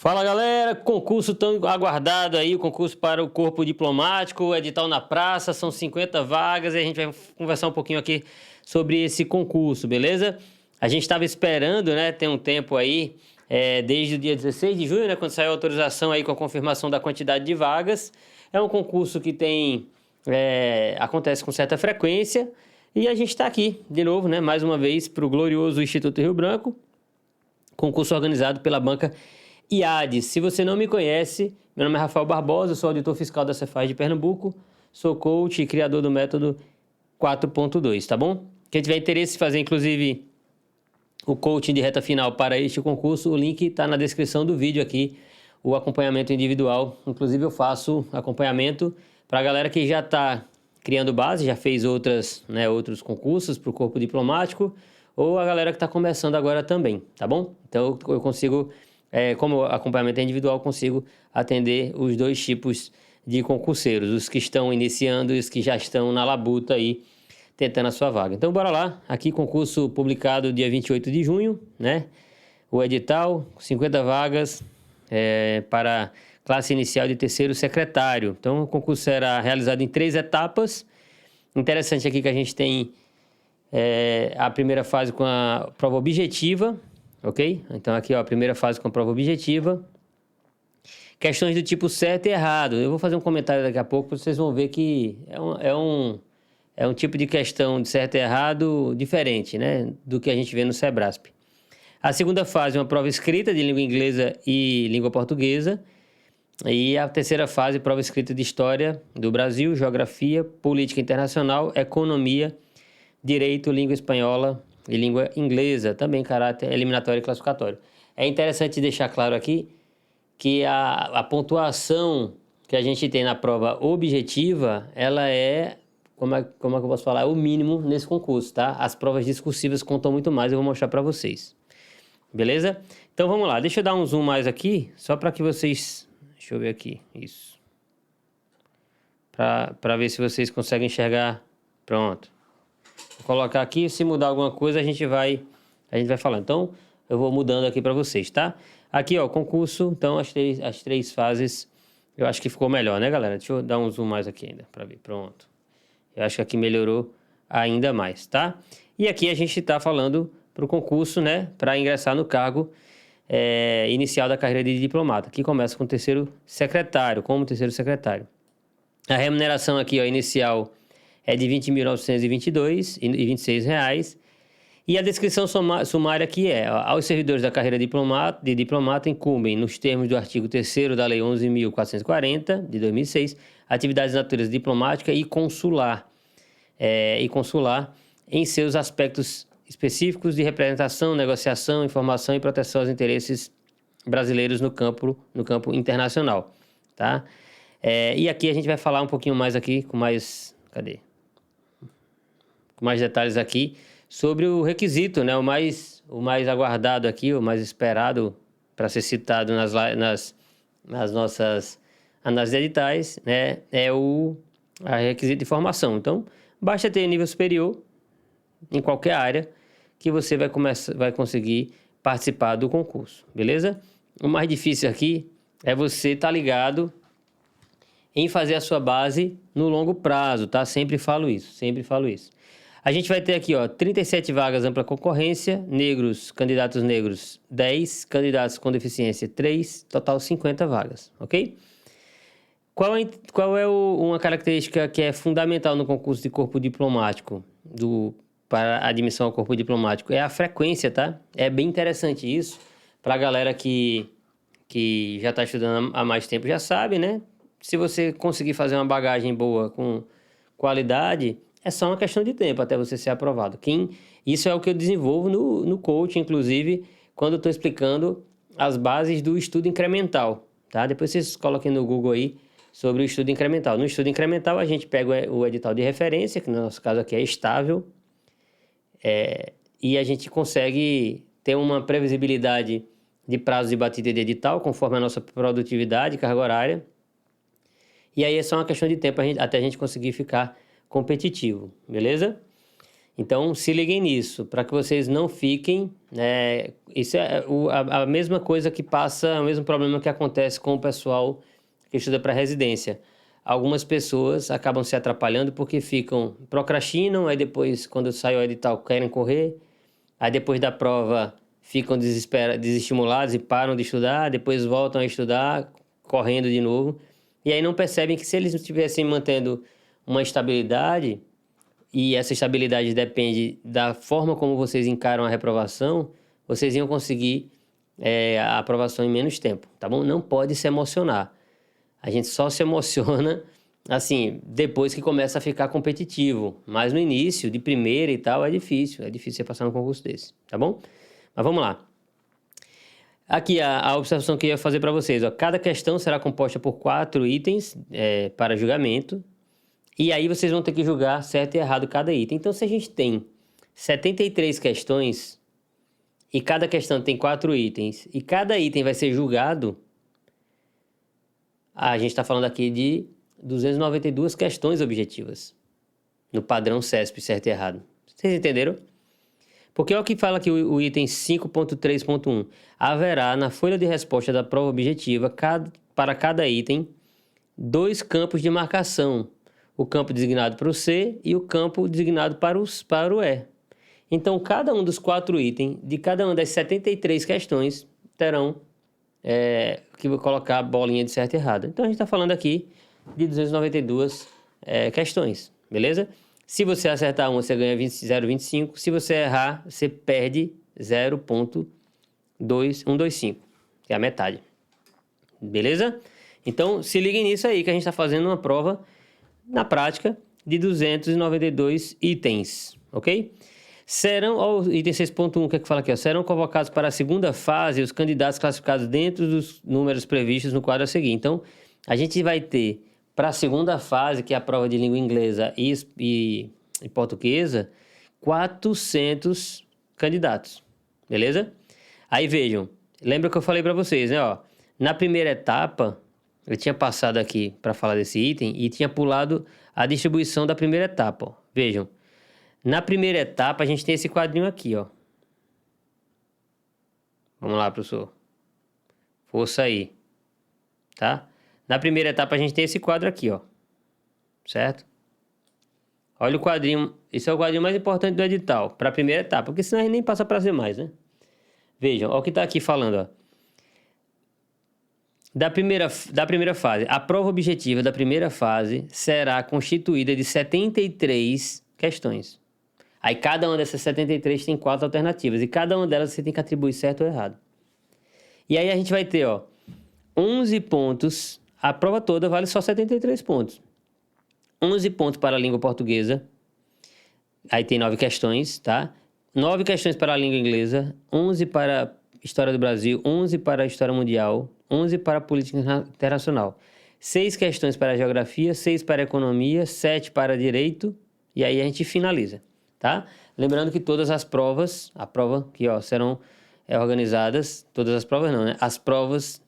Fala galera, concurso tão aguardado aí, o concurso para o Corpo Diplomático, o edital na praça, são 50 vagas e a gente vai conversar um pouquinho aqui sobre esse concurso, beleza? A gente estava esperando, né, tem um tempo aí, desde o dia 16 de junho, né, quando saiu a autorização aí com a confirmação da quantidade de vagas. É um concurso que acontece com certa frequência e a gente está aqui de novo, né, mais uma vez para o glorioso Instituto Rio Branco, concurso organizado pela banca IADES. Se você não me conhece, meu nome é Rafael Barbosa, sou auditor fiscal da Cefaz de Pernambuco, sou coach e criador do método 4.2, tá bom? Quem tiver interesse em fazer, inclusive, o coaching de reta final para este concurso, o link está na descrição do vídeo aqui, o acompanhamento individual. Inclusive, eu faço acompanhamento para a galera que já está criando base, já fez outros concursos para o corpo diplomático, ou a galera que está começando agora também, tá bom? Então, eu consigo... como o acompanhamento é individual, consigo atender os dois tipos de concurseiros, os que estão iniciando e os que já estão na labuta aí, tentando a sua vaga. Então, bora lá. Aqui, concurso publicado dia 28 de junho, né? O edital, 50 vagas para classe inicial de terceiro secretário. Então, o concurso será realizado em 3 etapas. Interessante aqui que a gente tem a primeira fase com a prova objetiva, ok? Então, aqui, ó, a primeira fase com a prova objetiva. Questões do tipo certo e errado. Eu vou fazer um comentário daqui a pouco, vocês vão ver que é um tipo de questão de certo e errado diferente, né? Do que a gente vê no Sebrasp. A segunda fase é uma prova escrita de língua inglesa e língua portuguesa. E a terceira fase, prova escrita de história do Brasil, geografia, política internacional, economia, direito, língua espanhola e língua inglesa, também caráter eliminatório e classificatório. É interessante deixar claro aqui que a pontuação que a gente tem na prova objetiva, ela como é que eu posso falar, o mínimo nesse concurso, tá? As provas discursivas contam muito mais, eu vou mostrar para vocês. Beleza? Então vamos lá, deixa eu dar um zoom mais aqui, só para que vocês... Deixa eu ver aqui, isso. Para ver se vocês conseguem enxergar. Pronto. Vou colocar aqui, se mudar alguma coisa a gente vai falando. Então, eu vou mudando aqui para vocês, tá? Aqui, ó, concurso, então as três fases, eu acho que ficou melhor, né, galera? Deixa eu dar um zoom mais aqui ainda, para ver, pronto. Eu acho que aqui melhorou ainda mais, tá? E aqui a gente está falando para o concurso, né, para ingressar no cargo inicial da carreira de diplomata, que começa com terceiro secretário, como terceiro secretário. A remuneração aqui, ó, inicial é de R$ 20.922,26. E a descrição sumária aqui aos servidores da carreira de diplomata incumbem, nos termos do artigo 3º da Lei 11.440, de 2006, atividades de natureza diplomática e consular, em seus aspectos específicos de representação, negociação, informação e proteção aos interesses brasileiros no campo internacional, tá? E aqui a gente vai falar um pouquinho mais aqui, com mais detalhes aqui, sobre o requisito, né? O mais aguardado aqui, o mais esperado para ser citado nas nossas análises editais, né? A requisito de formação. Então, basta ter nível superior em qualquer área que você vai conseguir participar do concurso, beleza? O mais difícil aqui é você estar ligado em fazer a sua base no longo prazo, tá? Sempre falo isso. A gente vai ter aqui, ó, 37 vagas ampla concorrência, candidatos negros 10, candidatos com deficiência 3, total 50 vagas, ok? Qual é uma característica que é fundamental no concurso de corpo diplomático, para admissão ao corpo diplomático? É a frequência, tá? É bem interessante isso, para a galera que já está estudando há mais tempo já sabe, né? Se você conseguir fazer uma bagagem boa com qualidade, é só uma questão de tempo até você ser aprovado. Isso é o que eu desenvolvo no coaching, inclusive, quando eu estou explicando as bases do estudo incremental, tá? Depois vocês coloquem no Google aí sobre o estudo incremental. No estudo incremental, a gente pega o edital de referência, que no nosso caso aqui é estável, e a gente consegue ter uma previsibilidade de prazo de batida de edital, conforme a nossa produtividade, carga horária. E aí é só uma questão de tempo até a gente conseguir ficar competitivo, beleza? Então, se liguem nisso, para que vocês não fiquem... isso é a mesma coisa que passa, o mesmo problema que acontece com o pessoal que estuda para residência. Algumas pessoas acabam se atrapalhando porque procrastinam, aí depois, quando sai o edital, querem correr, aí depois da prova ficam desestimulados e param de estudar, depois voltam a estudar, correndo de novo, e aí não percebem que se eles estivessem mantendo uma estabilidade, e essa estabilidade depende da forma como vocês encaram a reprovação, vocês iam conseguir a aprovação em menos tempo, tá bom? Não pode se emocionar. A gente só se emociona, assim, depois que começa a ficar competitivo. Mas no início, de primeira e tal, é difícil você passar num concurso desse, tá bom? Mas vamos lá. Aqui a observação que eu ia fazer para vocês, ó. Cada questão será composta por 4 itens para julgamento. E aí vocês vão ter que julgar certo e errado cada item. Então, se a gente tem 73 questões e cada questão tem 4 itens e cada item vai ser julgado, a gente está falando aqui de 292 questões objetivas no padrão CESP, certo e errado. Vocês entenderam? Porque olha o que fala aqui o item 5.3.1. Haverá na folha de resposta da prova objetiva para cada item 2 campos de marcação. O campo designado para o C e o campo designado para o E. Então, cada um dos 4 itens de cada uma das 73 questões terão que vou colocar a bolinha de certo e errado. Então, a gente está falando aqui de 292 questões, beleza? Se você acertar uma, você ganha 0,25. Se você errar, você perde 0,125, que é a metade. Beleza? Então, se liguem nisso aí, que a gente está fazendo uma prova, na prática, de 292 itens, ok? Serão, item 6.1, o que é que fala aqui? Ó? Serão convocados para a segunda fase os candidatos classificados dentro dos números previstos no quadro a seguir. Então, a gente vai ter, para a segunda fase, que é a prova de língua inglesa e portuguesa, 400 candidatos, beleza? Aí vejam, lembra que eu falei para vocês, né? Ó, na primeira etapa, eu tinha passado aqui para falar desse item e tinha pulado a distribuição da primeira etapa. Ó. Vejam, na primeira etapa a gente tem esse quadrinho aqui, ó. Vamos lá, professor. Força aí, tá? Na primeira etapa a gente tem esse quadro aqui, ó. Certo? Olha o quadrinho, esse é o quadrinho mais importante do edital, para a primeira etapa, porque senão a gente nem passa para as demais, né? Vejam, olha o que está aqui falando, ó. Da primeira fase, a prova objetiva da primeira fase será constituída de 73 questões. Aí cada uma dessas 73 tem 4 alternativas, e cada uma delas você tem que atribuir certo ou errado. E aí a gente vai ter, ó, 11 pontos, a prova toda vale só 73 pontos. 11 pontos para a língua portuguesa, aí tem 9 questões, tá? 9 questões para a língua inglesa, 11 para a história do Brasil, 11 para a história mundial, 11 para a política internacional. 6 questões para a geografia, 6 para a economia, 7 para direito, e aí a gente finaliza, tá? Lembrando que todas as provas, a prova que, ó, serão organizadas, todas as provas não, né? As provas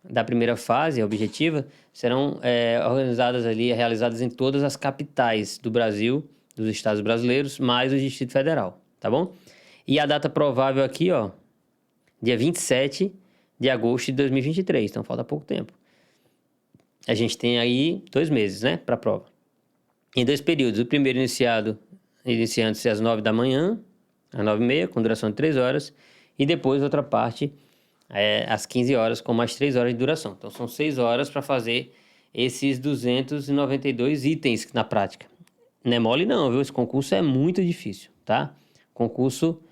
da primeira fase, objetiva, serão organizadas ali, realizadas em todas as capitais do Brasil, dos estados brasileiros, mais o Distrito Federal, tá bom? E a data provável aqui, ó, dia 27 de agosto de 2023, então falta pouco tempo. A gente tem aí 2 meses, né, para a prova. Em 2 períodos, o primeiro iniciando-se às 9 da manhã, às 9h30, com duração de 3 horas, e depois outra parte às 15 horas, com mais 3 horas de duração. Então, são 6 horas para fazer esses 292 itens na prática. Não é mole não, viu? Esse concurso é muito difícil, tá? Concurso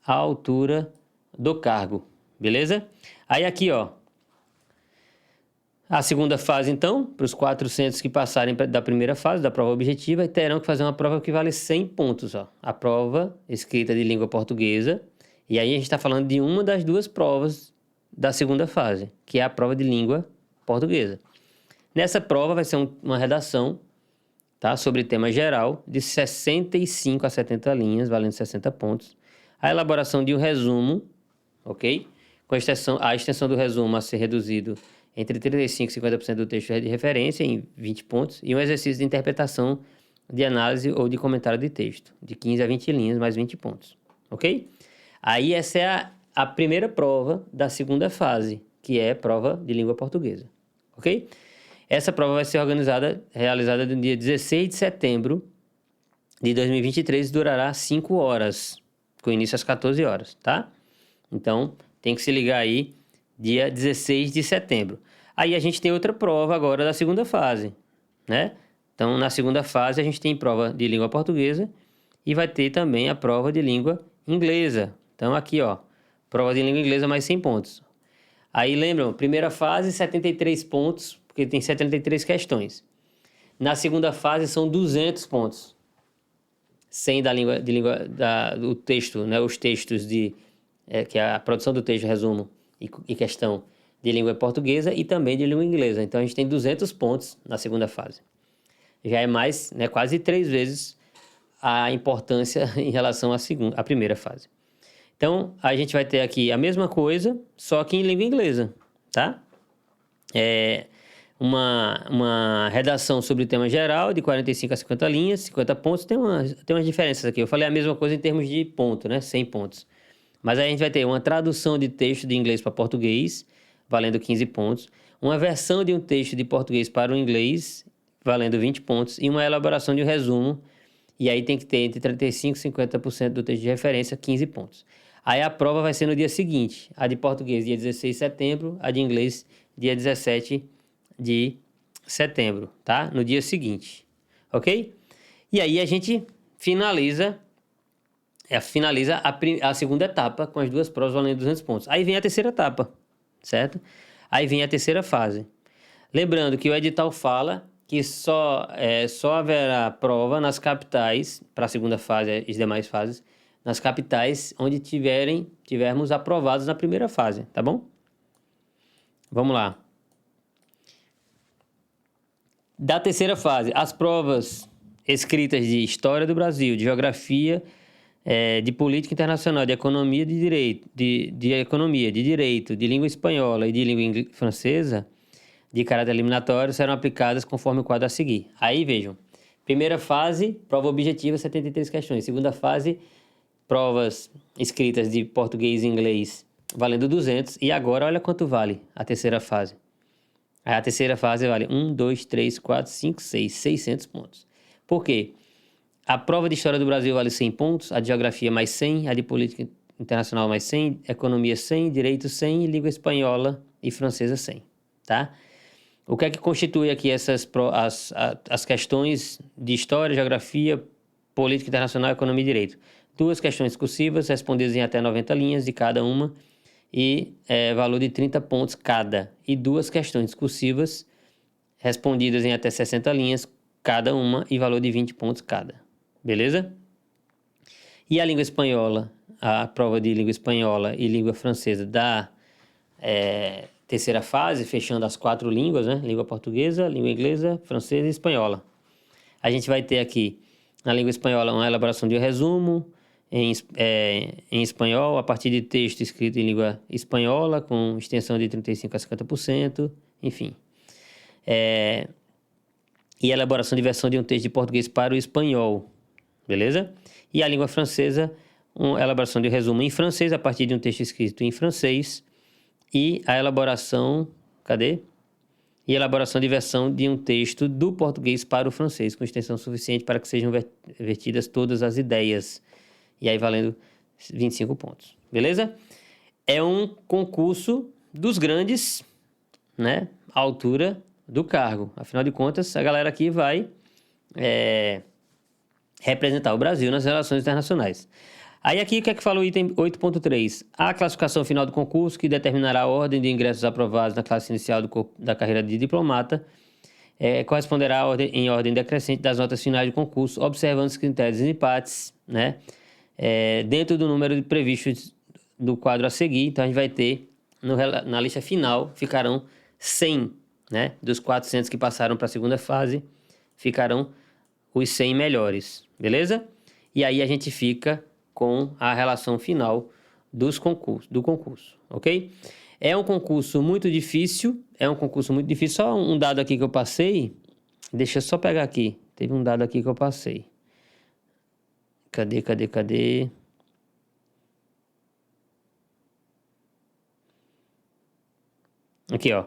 à altura do cargo, beleza? Aí aqui, ó, a segunda fase, então, para os 400 que passarem da primeira fase, da prova objetiva, terão que fazer uma prova que vale 100 pontos, ó. A prova escrita de língua portuguesa, e aí a gente está falando de uma das 2 provas da segunda fase, que é a prova de língua portuguesa. Nessa prova vai ser uma redação, tá, sobre tema geral, de 65 a 70 linhas, valendo 60 pontos. A elaboração de um resumo, ok? Com a extensão do resumo a ser reduzido entre 35% e 50% do texto de referência, em 20 pontos, e um exercício de interpretação de análise ou de comentário de texto, de 15 a 20 linhas, mais 20 pontos, ok? Aí essa é a primeira prova da segunda fase, que é prova de língua portuguesa, ok? Essa prova vai ser realizada no dia 16 de setembro de 2023 e durará 5 horas, com início às 14 horas, tá? Então, tem que se ligar aí, dia 16 de setembro. Aí a gente tem outra prova agora da segunda fase, né? Então, na segunda fase, a gente tem prova de língua portuguesa e vai ter também a prova de língua inglesa. Então, aqui, ó, prova de língua inglesa mais 100 pontos. Aí, lembram, primeira fase, 73 pontos, porque tem 73 questões. Na segunda fase, são 200 pontos. 100 do texto, né? Os textos que é a produção do texto, resumo e questão de língua portuguesa e também de língua inglesa. Então, a gente tem 200 pontos na segunda fase. Já é mais, né, quase 3 vezes a importância em relação à primeira fase. Então, a gente vai ter aqui a mesma coisa, só que em língua inglesa, tá? Uma redação sobre o tema geral, de 45 a 50 linhas, 50 pontos. Tem umas diferenças aqui. Eu falei a mesma coisa em termos de ponto, né? 100 pontos. Mas aí a gente vai ter uma tradução de texto de inglês para português, valendo 15 pontos. Uma versão de um texto de português para o inglês, valendo 20 pontos. E uma elaboração de um resumo. E aí tem que ter entre 35% e 50% do texto de referência, 15 pontos. Aí a prova vai ser no dia seguinte. A de português, dia 16 de setembro. A de inglês, dia 17 de setembro, tá? No dia seguinte, ok? E aí a gente finaliza a segunda etapa com as duas provas valendo 200 pontos. Aí vem a terceira etapa, certo? Aí vem a terceira fase. Lembrando que o edital fala que só haverá prova nas capitais, para a segunda fase e as demais fases, nas capitais onde tivermos aprovados na primeira fase, tá bom? Vamos lá. Da terceira fase, as provas escritas de História do Brasil, de Geografia, de Política Internacional, de Economia, de Direito, de Economia, de Direito, de Língua Espanhola e de Língua Francesa, de caráter eliminatório, serão aplicadas conforme o quadro a seguir. Aí, vejam, primeira fase, prova objetiva, 73 questões. Segunda fase, provas escritas de português e inglês, valendo 200. E agora, olha quanto vale a terceira fase. A terceira fase vale 1, 2, 3, 4, 5, 6, 600 pontos. Por quê? A prova de História do Brasil vale 100 pontos, a de Geografia mais 100, a de Política Internacional mais 100, Economia 100, Direito 100 e Língua Espanhola e Francesa 100, tá? O que é que constitui aqui as questões de História, Geografia, Política Internacional, Economia e Direito? 2 questões discursivas, respondidas em até 90 linhas de cada uma, e valor de 30 pontos cada. E 2 questões discursivas, respondidas em até 60 linhas cada uma, e valor de 20 pontos cada. Beleza? E a língua espanhola, a prova de língua espanhola e língua francesa da terceira fase, fechando as 4 línguas, né? Língua portuguesa, língua inglesa, francesa e espanhola. A gente vai ter aqui, na língua espanhola, uma elaboração de um resumo em espanhol, a partir de texto escrito em língua espanhola, com extensão de 35% a 50%, enfim. E a elaboração de versão de um texto de português para o espanhol, beleza? E a língua francesa, uma elaboração de um resumo em francês, a partir de um texto escrito em francês, e a elaboração, E a elaboração de versão de um texto do português para o francês, com extensão suficiente para que sejam vertidas todas as ideias. E aí valendo 25 pontos, beleza? É um concurso dos grandes, né? À altura do cargo. Afinal de contas, a galera aqui vai representar o Brasil nas relações internacionais. Aí aqui, o que é que fala o item 8.3? A classificação final do concurso, que determinará a ordem de ingressos aprovados na classe inicial da carreira de diplomata, corresponderá em ordem decrescente das notas finais do concurso, observando os critérios de empates, né? Dentro do número previsto do quadro a seguir. Então, a gente vai ter, na lista final, ficarão 100, né? Dos 400 que passaram para a segunda fase, ficarão os 100 melhores, beleza? E aí a gente fica com a relação final do concurso, ok? É um concurso muito difícil, Só um dado aqui que eu passei, deixa eu só pegar aqui, Teve um dado aqui que eu passei. Cadê? Aqui, ó.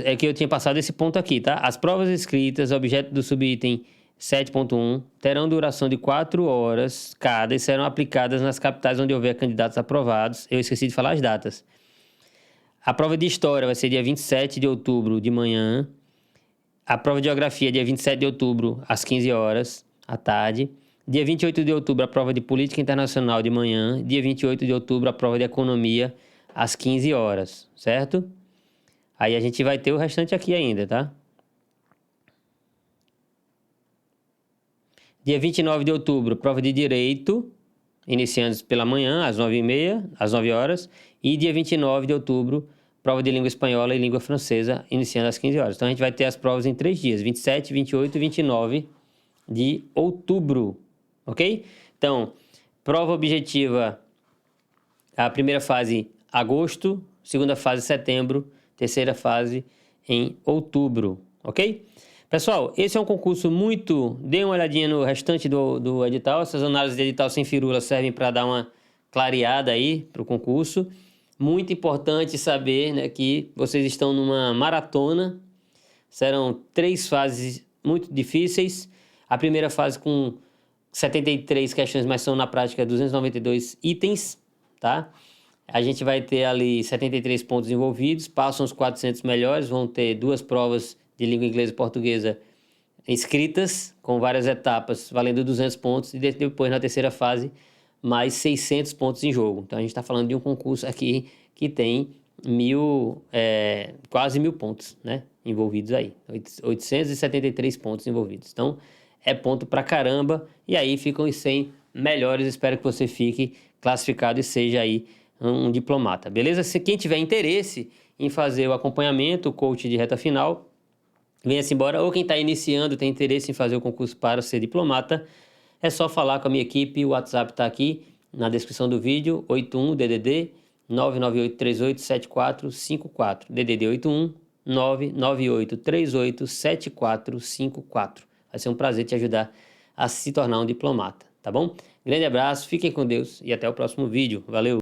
É que eu tinha passado esse ponto aqui, tá? As provas escritas, objeto do subitem 7.1, terão duração de 4 horas cada e serão aplicadas nas capitais onde houver candidatos aprovados. Eu esqueci de falar as datas. A prova de História vai ser dia 27 de outubro de manhã. A prova de Geografia, dia 27 de outubro, às 15 horas, à tarde. Dia 28 de outubro, a prova de Política Internacional de manhã. Dia 28 de outubro, a prova de Economia, às 15 horas, certo? Aí a gente vai ter o restante aqui ainda, tá? Dia 29 de outubro, prova de Direito, iniciando pela manhã, às 9h30, às 9 horas. E dia 29 de outubro, prova de Língua Espanhola e Língua Francesa, iniciando às 15 horas. Então a gente vai ter as provas em 3 dias, 27, 28 e 29 de outubro, ok? Então, prova objetiva, a primeira fase, agosto, segunda fase, setembro, terceira fase em outubro, ok? Pessoal, esse é um concurso muito... Dê uma olhadinha no restante do edital. Essas análises de edital sem firula servem para dar uma clareada aí para o concurso. Muito importante saber, né, que vocês estão numa maratona. Serão 3 fases muito difíceis. A primeira fase com 73 questões, mas são na prática 292 itens, tá? A gente vai ter ali 73 pontos envolvidos, passam os 400 melhores, vão ter 2 provas de língua inglesa e portuguesa escritas, com várias etapas, valendo 200 pontos, e depois na terceira fase, mais 600 pontos em jogo. Então a gente está falando de um concurso aqui que tem quase 1.000 pontos, né, envolvidos aí, 873 pontos envolvidos. Então é ponto pra caramba, e aí ficam os 100 melhores. Espero que você fique classificado e seja aí um diplomata, beleza? Se quem tiver interesse em fazer o acompanhamento, o coach de reta final, venha-se embora. Ou quem está iniciando, tem interesse em fazer o concurso para ser diplomata, é só falar com a minha equipe. O WhatsApp está aqui na descrição do vídeo, 81-DDD 998387454, DDD 81-998387454. Vai ser um prazer te ajudar a se tornar um diplomata, tá bom? Grande abraço, fiquem com Deus e até o próximo vídeo. Valeu!